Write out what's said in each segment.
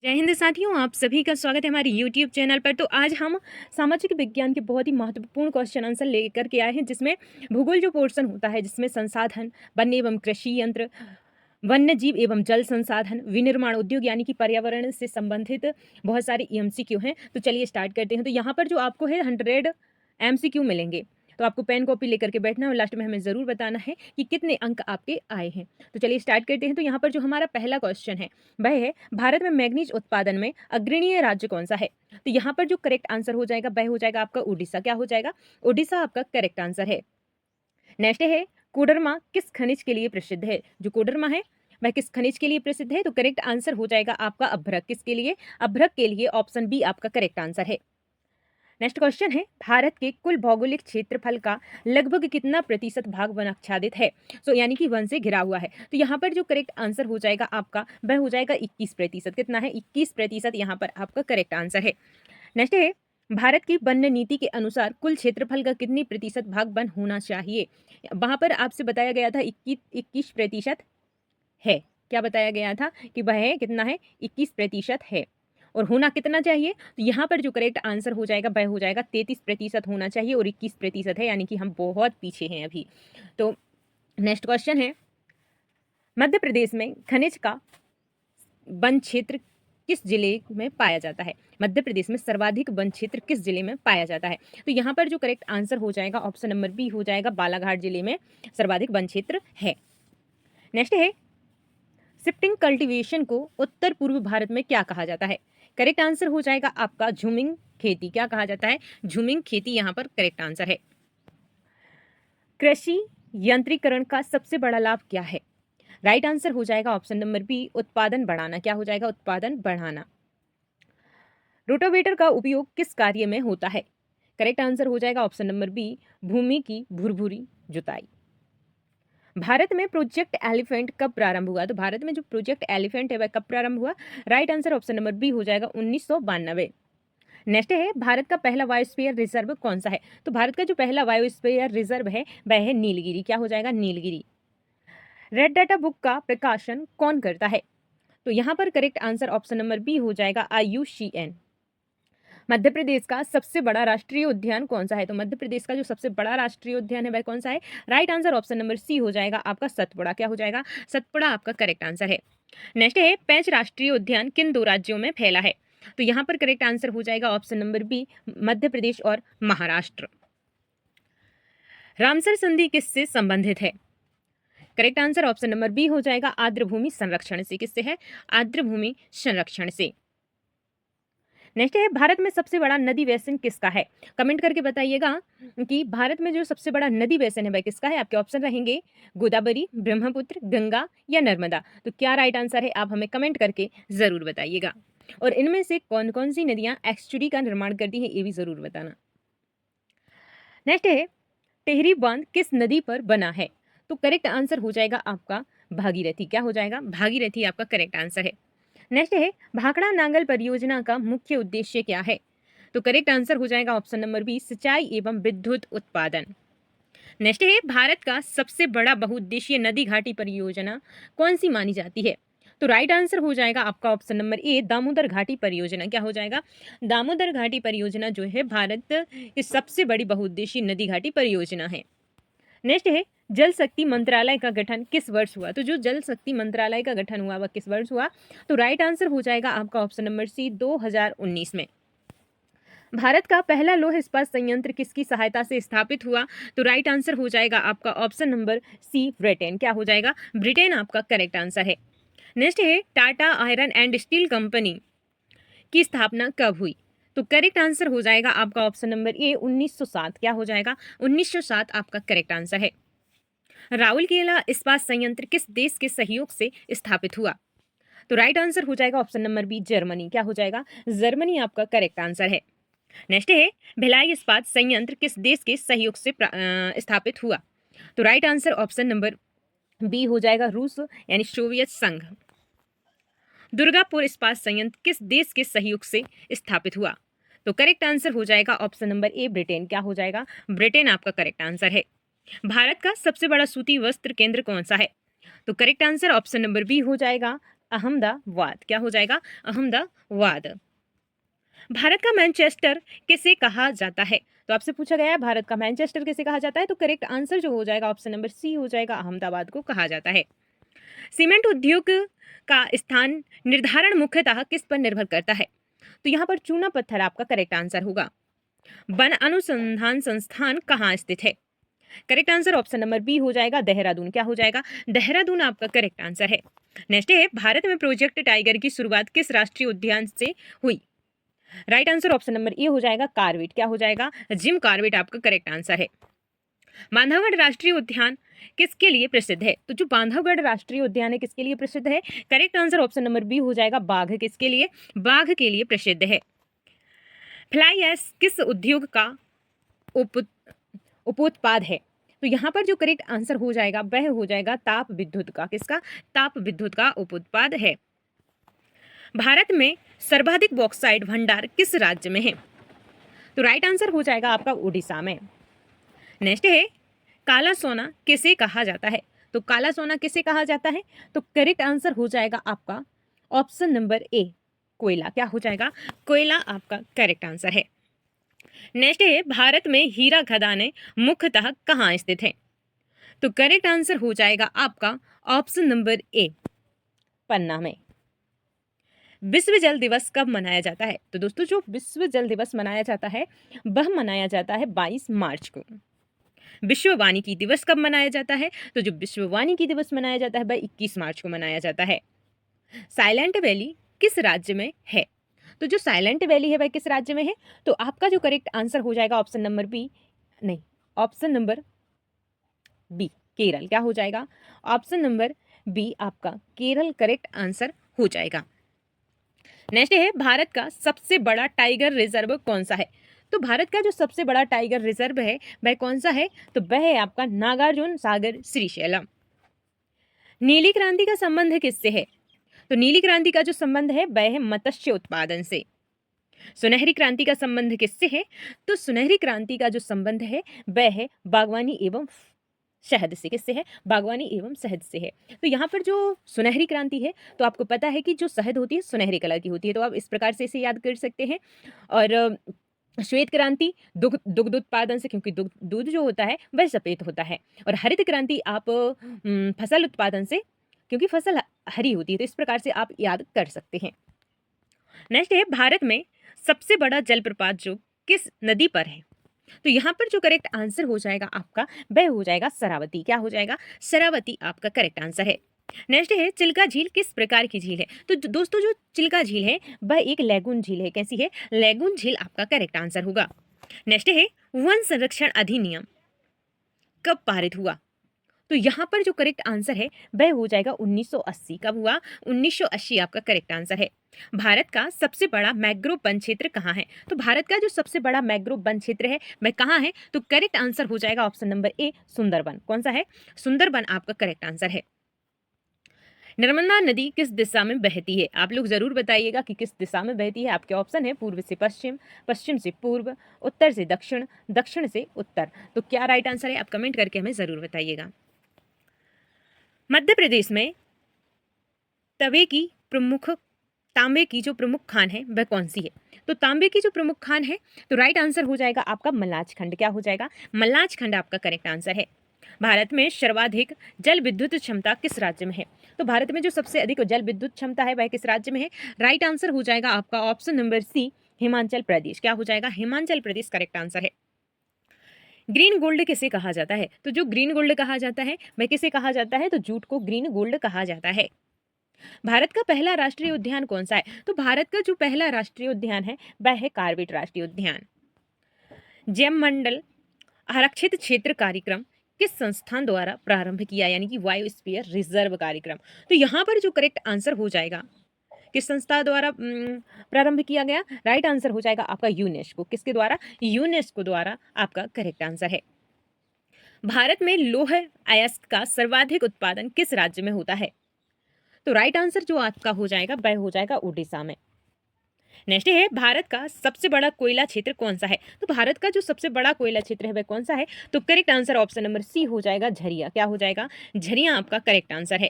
जय हिंद साथियों, आप सभी का स्वागत है हमारे YouTube चैनल पर। तो आज हम सामाजिक विज्ञान के बहुत ही महत्वपूर्ण क्वेश्चन आंसर लेकर के आए हैं, जिसमें भूगोल जो पोर्शन होता है, जिसमें संसाधन, वन एवं कृषि यंत्र, वन्य जीव एवं जल संसाधन, विनिर्माण उद्योग यानी कि पर्यावरण से संबंधित बहुत सारे MCQ हैं। तो चलिए स्टार्ट करते हैं। तो यहाँ पर जो आपको है 100 MCQ मिलेंगे। तो आपको पेन कॉपी लेकर के बैठना है और लास्ट में हमें ज़रूर बताना है कि कितने अंक आपके आए हैं। तो चलिए स्टार्ट करते हैं। तो यहाँ पर जो हमारा पहला क्वेश्चन है वह है, भारत में मैग्नीज उत्पादन में अग्रणीय राज्य कौन सा है? तो यहाँ पर जो करेक्ट आंसर हो जाएगा वह हो जाएगा आपका उड़ीसा। क्या हो जाएगा? उड़ीसा आपका करेक्ट आंसर है। नेक्स्ट है, कोडरमा किस खनिज के लिए प्रसिद्ध है? जो कोडरमा है वह किस खनिज के लिए प्रसिद्ध है? तो करेक्ट आंसर हो जाएगा आपका अभ्रक। किसके लिए? अभ्रक के लिए। ऑप्शन बी आपका करेक्ट आंसर है। नेक्स्ट क्वेश्चन है, भारत के कुल भौगोलिक क्षेत्रफल का लगभग कितना प्रतिशत भाग वन आच्छादित है? यानी कि वन से घिरा हुआ है। तो यहाँ पर जो करेक्ट आंसर हो जाएगा आपका वह हो जाएगा 21%। कितना है? 21% यहाँ पर आपका करेक्ट आंसर है। नेक्स्ट है, भारत की वन नीति के अनुसार कुल क्षेत्रफल का कितनी प्रतिशत भाग वन होना चाहिए? वहां पर आपसे बताया गया था 21% है। क्या बताया गया था कि वह कितना है? 21% है। और होना कितना चाहिए? तो यहाँ पर जो करेक्ट आंसर हो जाएगा वह हो जाएगा 33% होना चाहिए, और 21% है, यानी कि हम बहुत पीछे हैं अभी। तो नेक्स्ट क्वेश्चन है, मध्य प्रदेश में खनिज का वन क्षेत्र किस जिले में पाया जाता है? मध्य प्रदेश में सर्वाधिक वन क्षेत्र किस जिले में पाया जाता है? तो यहाँ पर जो करेक्ट आंसर हो जाएगा ऑप्शन नंबर बी हो जाएगा, बालाघाट जिले में सर्वाधिक वन क्षेत्र है। नेक्स्ट है, शिफ्टिंग कल्टीवेशन को उत्तर पूर्व भारत में क्या कहा जाता है? करेक्ट आंसर हो जाएगा आपका झूमिंग खेती। क्या कहा जाता है? झूमिंग खेती यहाँ पर करेक्ट आंसर है। कृषि यंत्रीकरण का सबसे बड़ा लाभ क्या है? राइट आंसर हो जाएगा ऑप्शन नंबर बी, उत्पादन बढ़ाना। क्या हो जाएगा? उत्पादन बढ़ाना। रोटावेटर का उपयोग किस कार्य में होता है? करेक्ट आंसर हो जाएगा ऑप्शन नंबर बी, भूमि की भुरभुरी जुताई। भारत में प्रोजेक्ट एलिफेंट कब प्रारंभ हुआ? तो भारत में जो प्रोजेक्ट एलिफेंट है वह कब प्रारंभ हुआ? Right answer option number B हो जाएगा 1992। नेक्स्ट है, भारत का पहला बायोस्फीयर रिजर्व कौन सा है? तो भारत का जो पहला बायोस्फीयर रिजर्व है वह है नीलगिरी। क्या हो जाएगा? नीलगिरी। रेड डाटा बुक का प्रकाशन कौन करता है? तो यहाँ पर correct answer option number B हो जाएगा IUCN। मध्य प्रदेश का सबसे बड़ा राष्ट्रीय उद्यान कौन सा है? तो मध्य प्रदेश का जो सबसे बड़ा राष्ट्रीय उद्यान है वह कौन सा है? Right answer option number C हो जाएगा आपका सतपुड़ा। क्या हो जाएगा? सतपुड़ा आपका करेक्ट आंसर है। नेक्स्ट है, पेंच राष्ट्रीय उद्यान किन दो राज्यों में फैला है? तो यहाँ पर करेक्ट आंसर हो जाएगा option number B, Madhya Pradesh और महाराष्ट्र। रामसर संधि किससे संबंधित है? Correct answer option number B हो जाएगा आर्द्र भूमि संरक्षण से। किससे है? आर्द्र भूमि संरक्षण से। नेक्स्ट है, भारत में सबसे बड़ा नदी बेसिन किसका है? कमेंट करके बताइएगा कि भारत में जो सबसे बड़ा नदी बेसिन है वह किसका है। आपके ऑप्शन रहेंगे गोदावरी, ब्रह्मपुत्र, गंगा या नर्मदा। तो क्या राइट आंसर है? आप हमें कमेंट करके जरूर बताइएगा। और इनमें से कौन कौन सी नदियां एस्चुरी का निर्माण करती हैं ये भी जरूर बताना। नेक्स्ट है, टिहरी बांध किस नदी पर बना है? तो करेक्ट आंसर हो जाएगा आपका भागीरथी। क्या हो जाएगा? भागीरथी आपका करेक्ट आंसर है। नेक्स्ट है, भाखड़ा नांगल परियोजना का मुख्य उद्देश्य क्या है? तो करेक्ट आंसर हो जाएगा ऑप्शन नंबर बी, सिंचाई एवं विद्युत उत्पादन। नेक्स्ट है, भारत का सबसे बड़ा बहुउद्देशीय नदी घाटी परियोजना कौन सी मानी जाती है? तो राइट आंसर हो जाएगा आपका ऑप्शन नंबर ए, दामोदर घाटी परियोजना। क्या हो जाएगा? दामोदर घाटी परियोजना जो है भारत की सबसे बड़ी बहुउद्देशीय नदी घाटी परियोजना है। नेक्स्ट है, जल शक्ति मंत्रालय का गठन किस वर्ष हुआ? तो जो जल शक्ति मंत्रालय का गठन हुआ वह किस वर्ष हुआ? तो राइट आंसर हो जाएगा आपका ऑप्शन नंबर सी, 2019 में। भारत का पहला लौह इस्पात संयंत्र किसकी सहायता से स्थापित हुआ? तो राइट आंसर हो जाएगा आपका ऑप्शन नंबर सी, ब्रिटेन। क्या हो जाएगा? ब्रिटेन आपका करेक्ट आंसर है। नेक्स्ट है, Tata iron and steel company की स्थापना कब हुई? तो करेक्ट आंसर हो जाएगा आपका ऑप्शन नंबर ए, 1907। क्या हो जाएगा? 1907 आपका करेक्ट आंसर है। राउरकेला इस्पात संयंत्र किस देश के सहयोग से स्थापित हुआ? तो राइट आंसर हो जाएगा ऑप्शन नंबर बी, जर्मनी। क्या हो जाएगा? जर्मनी आपका करेक्ट आंसर है। नेक्स्ट है, भिलाई इस्पात संयंत्र किस देश के सहयोग से स्थापित हुआ? तो right answer option number B हो जाएगा, रूस यानी सोवियत संघ। दुर्गापुर इस्पात संयंत्र किस देश के सहयोग से स्थापित हुआ? तो करेक्ट आंसर हो जाएगा ऑप्शन नंबर ए, ब्रिटेन। क्या हो जाएगा? ब्रिटेन आपका करेक्ट आंसर है। भारत का सबसे बड़ा सूती वस्त्र केंद्र कौन सा है? तो correct answer option number B हो जाएगा अहमदाबाद। क्या हो जाएगा? अहमदाबाद। भारत का मैनचेस्टर किसे कहा जाता है? तो आपसे पूछा गया है भारत का मैनचेस्टर किसे कहा जाता है, तो करेक्ट आंसर जो हो जाएगा ऑप्शन नंबर सी हो जाएगा, अहमदाबाद को कहा जाता है। सीमेंट उद्योग का स्थान निर्धारण मुख्यतः किस पर निर्भर करता है? तो यहाँ पर चूना पत्थर आपका करेक्ट आंसर होगा। वन अनुसंधान संस्थान कहाँ स्थित है? Correct answer option number B हो जाएगा, देहरादून। क्या हो जाएगा? देहरादून आपका करेक्ट आंसर है। नेक्स्ट है, भारत में प्रोजेक्ट टाइगर की शुरुआत किस राष्ट्रीय उद्यान से हुई? राइट आंसर ऑप्शन नंबर ए हो जाएगा, कार्बेट। क्या हो जाएगा? जिम कार्बेट आपका करेक्ट आंसर है। बांधवगढ़ राष्ट्रीय उद्यान किसके लिए प्रसिद्ध है? तो जो बांधवगढ़ राष्ट्रीय उद्यान है किसके लिए प्रसिद्ध है? Correct answer option number B हो जाएगा, बाघ। किसके लिए? बाघ के लिए प्रसिद्ध है। फ्लाई ऐश किस उद्योग का उपोत्पाद है? तो यहाँ पर जो करेक्ट आंसर हो जाएगा वह हो जाएगा ताप विद्युत का। किसका? ताप विद्युत का उपोत्पाद है। भारत में सर्वाधिक बॉक्साइट भंडार किस राज्य में है? तो राइट आंसर हो जाएगा आपका उड़ीसा में। नेक्स्ट है, काला सोना किसे कहा जाता है? तो काला सोना किसे कहा जाता है? तो करेक्ट आंसर हो जाएगा आपका ऑप्शन नंबर ए, कोयला। क्या हो जाएगा? कोयला आपका करेक्ट आंसर है। नेक्स्ट है, भारत में हीरा खदानें मुख्यतः कहाँ स्थित हैं? तो करेक्ट आंसर हो जाएगा आपका ऑप्शन नंबर ए, पन्ना में। विश्व जल दिवस कब मनाया जाता है? तो दोस्तों जो विश्व जल दिवस मनाया जाता है वह मनाया जाता है 22 मार्च को। विश्व वानिकी दिवस कब मनाया जाता है? तो जो विश्व वानिकी दिवस मनाया जाता है वह 21 मार्च को मनाया जाता है। साइलेंट वैली किस राज्य में है? तो जो साइलेंट वैली है वह किस राज्य में है? तो आपका जो करेक्ट आंसर हो जाएगा ऑप्शन नंबर बी, नहीं, ऑप्शन नंबर बी, केरल। क्या हो जाएगा? ऑप्शन नंबर बी आपका केरल करेक्ट आंसर हो जाएगा। नेक्स्ट है, भारत का सबसे बड़ा टाइगर रिजर्व कौन सा है? तो भारत का जो सबसे बड़ा टाइगर रिजर्व है वह कौन सा है? तो वह है आपका नागार्जुन सागर श्रीशैलम। नीली क्रांति का संबंध किससे है? तो नीली क्रांति का जो संबंध है वह है मत्स्य उत्पादन से। सुनहरी क्रांति का संबंध किससे है? तो सुनहरी क्रांति का जो संबंध है वह है बागवानी एवं शहद से। किससे है? बागवानी एवं शहद से है। तो यहाँ पर जो सुनहरी क्रांति है तो आपको पता है कि जो शहद होती है सुनहरे कलर की होती है, तो आप इस प्रकार से इसे याद कर सकते हैं। और श्वेत क्रांति दुग्ध उत्पादन से, क्योंकि दूध जो होता है वह सफेद होता है। और हरित क्रांति आप फसल उत्पादन से, क्योंकि फसल हरी होती है, तो इस प्रकार से आप याद कर सकते हैं। नेक्स्ट है, भारत में सबसे बड़ा जलप्रपात जो किस नदी पर है? तो यहाँ पर जो करेक्ट आंसर हो जाएगा आपका वह हो जाएगा शरावती। क्या हो जाएगा? शरावती आपका करेक्ट आंसर है। नेक्स्ट है, चिल्का झील किस प्रकार की झील है? तो दोस्तों जो चिल्का झील है वह एक लैगून झील है। कैसी है? लैगून झील आपका करेक्ट आंसर होगा। नेक्स्ट है, वन संरक्षण अधिनियम कब पारित हुआ? तो यहाँ पर जो करेक्ट आंसर है वह हो जाएगा 1980। कब हुआ? 1980 आपका करेक्ट आंसर है। भारत का सबसे बड़ा मैंग्रोव वन क्षेत्र कहाँ है? तो भारत का जो सबसे बड़ा मैंग्रोव वन क्षेत्र है वह कहाँ है? तो करेक्ट आंसर हो जाएगा ऑप्शन नंबर ए, सुंदरबन। कौन सा है? सुंदरबन आपका करेक्ट आंसर है। नर्मदा नदी किस दिशा में बहती है? आप लोग जरूर बताइएगा कि किस दिशा में बहती है। आपके ऑप्शन है पूर्व से पश्चिम, पश्चिम से पूर्व, उत्तर से दक्षिण, दक्षिण से उत्तर। तो क्या राइट आंसर है? आप कमेंट करके हमें जरूर बताइएगा। मध्य प्रदेश में तांबे की जो प्रमुख खान है वह कौन सी है? तो तांबे की जो प्रमुख खान है तो राइट आंसर हो जाएगा आपका मल्लाज खंड। क्या हो जाएगा? मल्लाज खंड आपका करेक्ट आंसर है। भारत में सर्वाधिक जल विद्युत क्षमता किस राज्य में है? तो भारत में जो सबसे अधिक जल विद्युत क्षमता है वह किस राज्य में है? राइट आंसर हो जाएगा आपका ऑप्शन नंबर सी, हिमाचल प्रदेश। क्या हो जाएगा? हिमाचल प्रदेश करेक्ट आंसर है। ग्रीन गोल्ड किसे कहा जाता है? तो जो ग्रीन गोल्ड कहा जाता है वह किसे कहा जाता है? तो जूट को ग्रीन गोल्ड कहा जाता है। भारत का पहला राष्ट्रीय उद्यान कौन सा है? तो भारत का जो पहला राष्ट्रीय उद्यान है वह है कार्बेट राष्ट्रीय उद्यान। जैव मंडल आरक्षित क्षेत्र कार्यक्रम किस संस्थान द्वारा प्रारंभ किया, यानी कि बायोस्फीयर रिजर्व कार्यक्रम? तो यहाँ पर जो करेक्ट आंसर हो जाएगा किस संस्था द्वारा प्रारंभ किया गया? राइट आंसर हो जाएगा आपका यूनेस्को। किसके द्वारा? यूनेस्को द्वारा आपका करेक्ट आंसर है। भारत में लौह अयस्क का सर्वाधिक उत्पादन किस राज्य में होता है? तो राइट आंसर जो आपका हो जाएगा वह हो जाएगा उड़ीसा में। नेक्स्ट है, भारत का सबसे बड़ा कोयला क्षेत्र कौन सा है? तो भारत का जो सबसे बड़ा कोयला क्षेत्र है वह कौन सा है? तो correct answer option number C हो जाएगा, झरिया। क्या हो जाएगा? झरिया आपका करेक्ट आंसर है।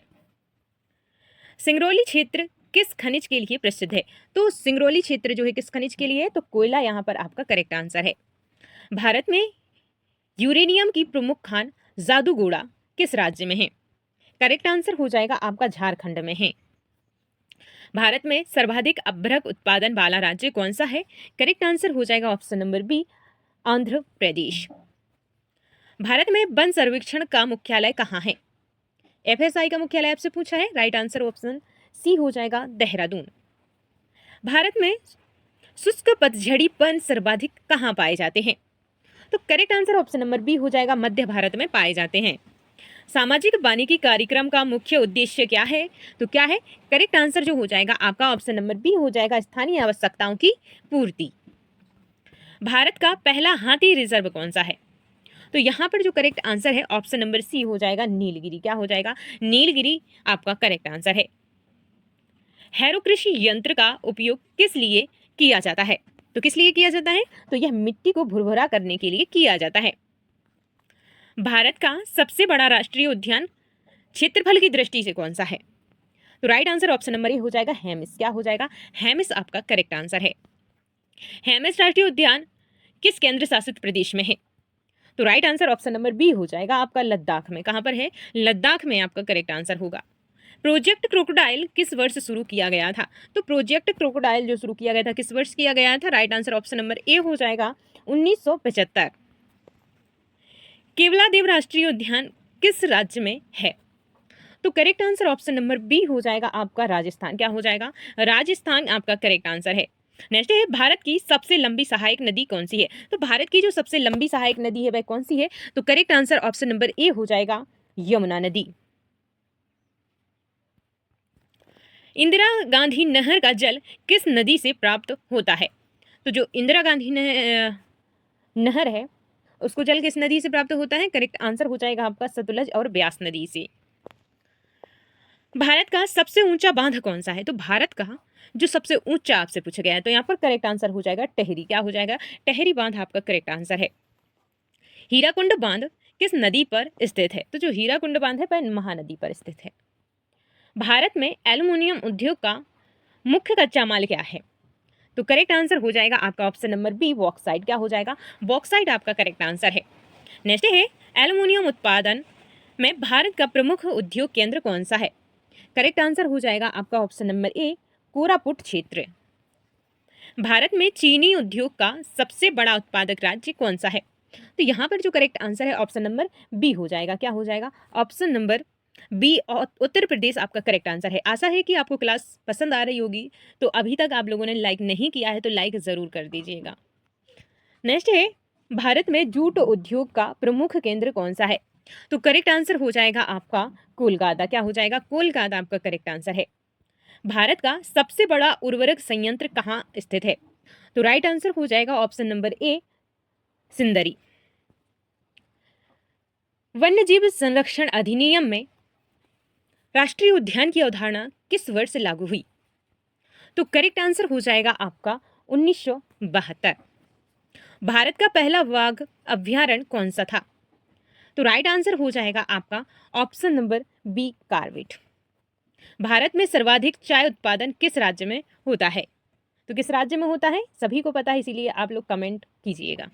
सिंगरौली क्षेत्र किस खनिज के लिए प्रसिद्ध है? तो सिंगरौली क्षेत्र जो है किस खनिज के लिए है? तो कोयला यहाँ पर आपका करेक्ट आंसर है। भारत में यूरेनियम की प्रमुख खान जादूगोड़ा किस राज्य में है? करेक्ट आंसर हो जाएगा आपका झारखंड में है। भारत में सर्वाधिक अभ्रक उत्पादन वाला राज्य कौन सा है? करेक्ट आंसर हो जाएगा option number B, Andhra Pradesh. Bharat में वन सर्वेक्षण का मुख्यालय कहाँ है? एफएसआई का मुख्यालय आपसे पूछा है। राइट आंसर ऑप्शन सी हो जाएगा देहरादून। भारत में शुष्क पतझड़ी वन सर्वाधिक कहाँ पाए जाते हैं? तो correct answer option number B हो जाएगा मध्य भारत में पाए जाते हैं। सामाजिक वानिकी कार्यक्रम का मुख्य उद्देश्य क्या है? तो क्या है? करेक्ट आंसर जो हो जाएगा आपका ऑप्शन नंबर बी हो जाएगा स्थानीय आवश्यकताओं की पूर्ति। भारत का पहला हाथी रिजर्व कौन सा है? तो यहाँ पर जो करेक्ट आंसर है ऑप्शन नंबर सी हो जाएगा नीलगिरी। क्या हो जाएगा? नीलगिरी आपका करेक्ट आंसर है। हैरो कृषि यंत्र का उपयोग किस लिए किया जाता है? तो किस लिए किया जाता है? तो यह मिट्टी को भुरभुरा करने के लिए किया जाता है। भारत का सबसे बड़ा राष्ट्रीय उद्यान क्षेत्रफल की दृष्टि से कौन सा है? तो राइट आंसर ऑप्शन नंबर ए हो जाएगा हेमिस। क्या हो जाएगा? हेमिस आपका करेक्ट आंसर है। हेमिस राष्ट्रीय उद्यान किस केंद्र शासित प्रदेश में है? तो right answer option number B हो जाएगा आपका लद्दाख में। कहां पर है? लद्दाख में आपका करेक्ट आंसर होगा। प्रोजेक्ट क्रोकोडाइल किस वर्ष शुरू किया गया था? तो प्रोजेक्ट क्रोकोडाइल जो शुरू किया गया था किस वर्ष किया गया था? राइट आंसर ऑप्शन नंबर ए हो जाएगा 1975। केवलादेव राष्ट्रीय उद्यान किस राज्य में है? तो correct answer option number B हो जाएगा आपका राजस्थान। क्या हो जाएगा? राजस्थान आपका करेक्ट आंसर है। नेक्स्ट है भारत की सबसे लंबी सहायक नदी कौन सी है? तो भारत की जो सबसे लंबी सहायक नदी है वह कौन सी है? तो करेक्ट आंसर ऑप्शन नंबर ए हो जाएगा यमुना नदी। इंदिरा गांधी नहर का जल किस नदी से प्राप्त होता है? तो जो इंदिरा गांधी नहर है उसको जल किस नदी से प्राप्त होता है? करेक्ट आंसर हो जाएगा आपका सतलज और ब्यास नदी से। भारत का सबसे ऊंचा बांध कौन सा है? तो भारत का जो सबसे ऊंचा आपसे पूछा गया है तो यहाँ पर करेक्ट आंसर हो जाएगा टेहरी। क्या हो जाएगा? टेहरी बांध आपका करेक्ट आंसर है। हीराकुंड बांध किस नदी पर स्थित है? तो जो हीराकुंड बांध है वह महानदी पर स्थित है। भारत में एल्युमिनियम उद्योग का मुख्य कच्चा माल क्या है? तो करेक्ट आंसर हो जाएगा आपका ऑप्शन नंबर बी बॉक्साइट। क्या हो जाएगा? बॉक्साइट आपका करेक्ट आंसर है। नेक्स्ट है एल्युमिनियम उत्पादन में भारत का प्रमुख उद्योग केंद्र कौन सा है? करेक्ट आंसर हो जाएगा आपका ऑप्शन नंबर ए कोरापुट क्षेत्र। भारत में चीनी उद्योग का सबसे बड़ा उत्पादक राज्य कौन सा है? तो यहाँ पर जो करेक्ट आंसर है ऑप्शन नंबर बी हो जाएगा। क्या हो जाएगा? Option number B Uttar Pradesh आपका करेक्ट आंसर है। आशा है कि आपको क्लास पसंद आ रही होगी। तो अभी तक आप लोगों ने लाइक नहीं किया है तो लाइक ज़रूर कर दीजिएगा। नेक्स्ट है भारत में जूट उद्योग का प्रमुख केंद्र कौन सा है? तो करेक्ट आंसर हो जाएगा आपका कोलकाता। क्या हो जाएगा? कोलकाता आपका करेक्ट आंसर है। भारत का सबसे बड़ा उर्वरक संयंत्र कहाँ स्थित है? तो राइट आंसर हो जाएगा ऑप्शन नंबर ए सिंदरी। वन्यजीव संरक्षण अधिनियम में राष्ट्रीय उद्यान की अवधारणा किस वर्ष से लागू हुई? तो करेक्ट आंसर हो जाएगा आपका 1972। भारत का पहला वाघ अभ्यारण्य कौन सा था? तो राइट आंसर हो जाएगा आपका option number B Corbett. Bharat में सर्वाधिक चाय उत्पादन किस राज्य में होता है? तो किस राज्य में होता है? सभी को पता है इसीलिए आप लोग कमेंट कीजिएगा।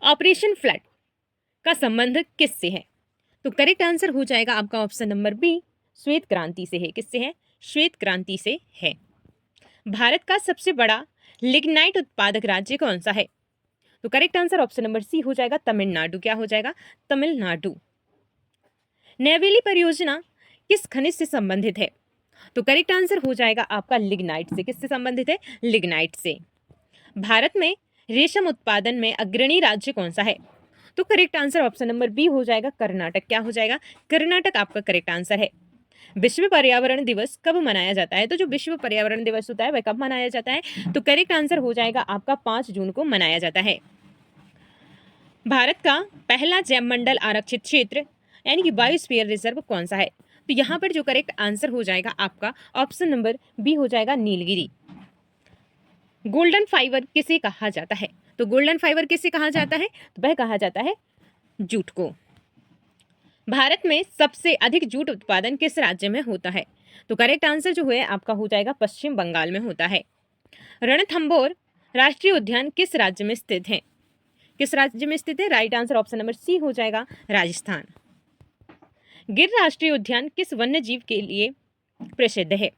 ऑपरेशन फ्लड का संबंध किससे है? तो करेक्ट आंसर हो जाएगा आपका ऑप्शन नंबर बी श्वेत क्रांति से है। किससे है? श्वेत क्रांति से है। भारत का सबसे बड़ा लिग्नाइट उत्पादक राज्य कौन सा है? तो correct answer option number C हो जाएगा तमिलनाडु। क्या हो जाएगा? तमिलनाडु। नेवेली परियोजना किस खनिज से संबंधित है? तो करेक्ट आंसर हो जाएगा आपका लिग्नाइट से। किससे संबंधित है? लिग्नाइट से। भारत में रेशम उत्पादन में अग्रणी राज्य कौन सा है? तो correct answer option number B हो जाएगा कर्नाटक। क्या हो जाएगा? कर्नाटक आपका करेक्ट आंसर है। विश्व पर्यावरण दिवस कब मनाया जाता है? तो जो विश्व पर्यावरण दिवस होता है वह कब मनाया जाता है? तो करेक्ट आंसर हो जाएगा आपका 5 जून को मनाया जाता है। भारत का पहला जैव मंडल आरक्षित क्षेत्र यानी कि बायोस्फीयर रिजर्व कौन सा है? तो यहाँ पर जो करेक्ट आंसर हो जाएगा आपका ऑप्शन नंबर बी हो जाएगा नीलगिरी। गोल्डन फाइबर किसे कहा जाता है? तो गोल्डन फाइबर किसे कहा जाता है? तो वह कहा जाता है जूट को। भारत में सबसे अधिक जूट उत्पादन किस राज्य में होता है? तो करेक्ट आंसर जो है आपका हो जाएगा पश्चिम बंगाल में होता है। रणथंभौर राष्ट्रीय उद्यान किस राज्य में स्थित है? किस राज्य में स्थित है? Right answer option number C हो जाएगा राजस्थान। गिर राष्ट्रीय उद्यान किस वन्य जीव के लिए प्रसिद्ध है?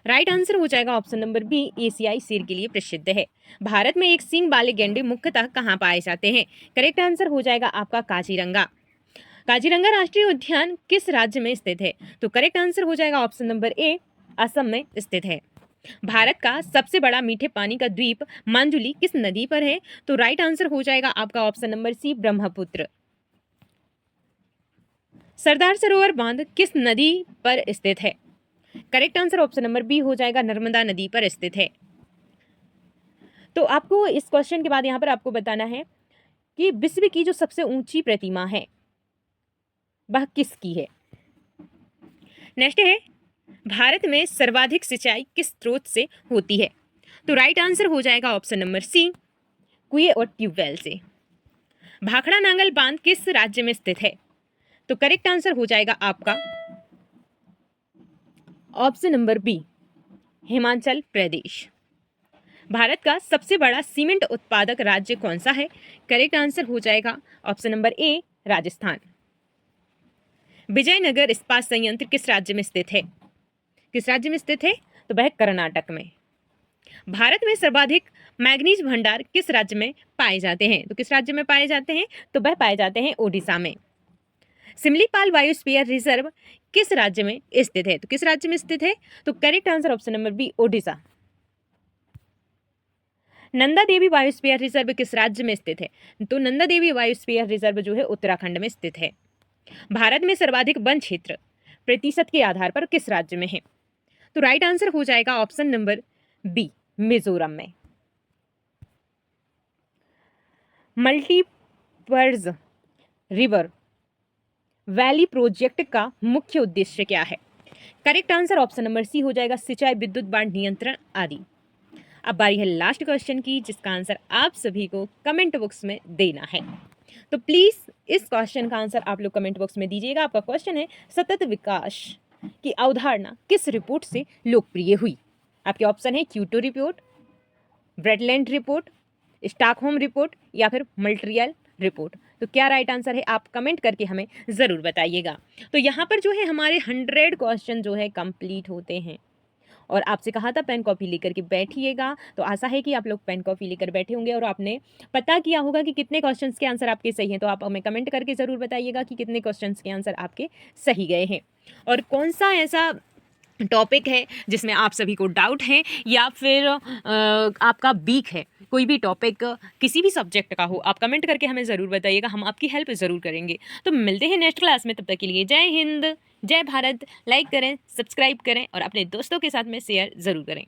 राइट आंसर हो जाएगा ऑप्शन नंबर बी एशियाई शेर के लिए प्रसिद्ध है। भारत में एक सींग वाले गैंडे मुख्यतः कहाँ पाए जाते हैं? करेक्ट आंसर हो जाएगा आपका काजीरंगा। काजीरंगा राष्ट्रीय उद्यान किस राज्य में स्थित है? तो करेक्ट आंसर हो जाएगा ऑप्शन नंबर ए असम में स्थित है। भारत का सबसे बड़ा मीठे पानी का द्वीप मांजुली किस नदी पर है? तो राइट आंसर हो जाएगा आपका option number C Brahmaputra. Sardar Sarovar बांध किस नदी पर स्थित है? Correct answer option number B हो जाएगा नर्मदा नदी पर स्थित है। तो आपको इस क्वेश्चन के बाद यहाँ पर आपको बताना है कि विश्व की जो सबसे ऊंची प्रतिमा है वह किसकी है? नेक्स्ट है भारत में सर्वाधिक सिंचाई किस स्रोत से होती है? तो राइट आंसर हो जाएगा ऑप्शन नंबर सी कुएं और ट्यूबवेल से। भाखड़ा नांगल बांध किस राज्य में स्थित है? तो करेक्ट आंसर हो जाएगा आपका option number B Himachal Pradesh. Bharat का सबसे बड़ा सीमेंट उत्पादक राज्य कौन सा है? करेक्ट आंसर हो जाएगा option number A Rajasthan. Vijayanagar इस्पात संयंत्र किस राज्य में स्थित है? किस राज्य में स्थित है? तो वह कर्नाटक में। भारत में सर्वाधिक मैग्नीज भंडार किस राज्य में पाए जाते हैं? तो किस राज्य में पाए जाते हैं? तो वह पाए जाते हैं ओडिशा में। सिमलीपाल बायोस्फीयर रिजर्व किस राज्य में स्थित है? तो किस राज्य में स्थित है? तो correct answer option number B Odisha. Nanda Devi biosphere reserve किस राज्य में स्थित है? तो नंदा देवी बायोस्फीयर रिजर्व जो है उत्तराखंड में स्थित है। भारत में सर्वाधिक वन क्षेत्र प्रतिशत के आधार पर किस राज्य में है? तो राइट आंसर हो जाएगा ऑप्शन नंबर बी मिजोरम में। मल्टीपर्स रिवर वैली प्रोजेक्ट का मुख्य उद्देश्य क्या है? Correct answer option number C हो जाएगा सिंचाई, विद्युत बाढ़ नियंत्रण आदि। अब बारी है लास्ट क्वेश्चन की, जिसका आंसर आप सभी को कमेंट बॉक्स में देना है। तो प्लीज इस क्वेश्चन का आंसर आप लोग कमेंट बॉक्स में दीजिएगा। आपका क्वेश्चन है सतत विकास की अवधारणा किस रिपोर्ट से लोकप्रिय हुई? आपके ऑप्शन है Kyoto report, Brundtland report, Stockholm report या फिर मॉन्ट्रियल रिपोर्ट। तो क्या राइट आंसर है आप कमेंट करके हमें ज़रूर बताइएगा। तो यहाँ पर जो है हमारे 100 क्वेश्चन जो है कंप्लीट होते हैं और आपसे कहा था पेन कॉपी लेकर के बैठिएगा। तो आशा है कि आप लोग पेन कॉपी लेकर बैठे होंगे और आपने पता किया होगा कि कितने क्वेश्चंस के आंसर आपके सही हैं। तो आप हमें कमेंट करके ज़रूर बताइएगा कि कितने क्वेश्चंस के आंसर आपके सही गए हैं और कौन सा ऐसा टॉपिक है जिसमें आप सभी को डाउट है या फिर आपका वीक है। कोई भी टॉपिक किसी भी सब्जेक्ट का हो, आप कमेंट करके हमें ज़रूर बताइएगा, हम आपकी हेल्प ज़रूर करेंगे। तो मिलते हैं नेक्स्ट क्लास में, तब तक के लिए जय हिंद, जय भारत। लाइक करें, सब्सक्राइब करें और अपने दोस्तों के साथ में शेयर ज़रूर करें।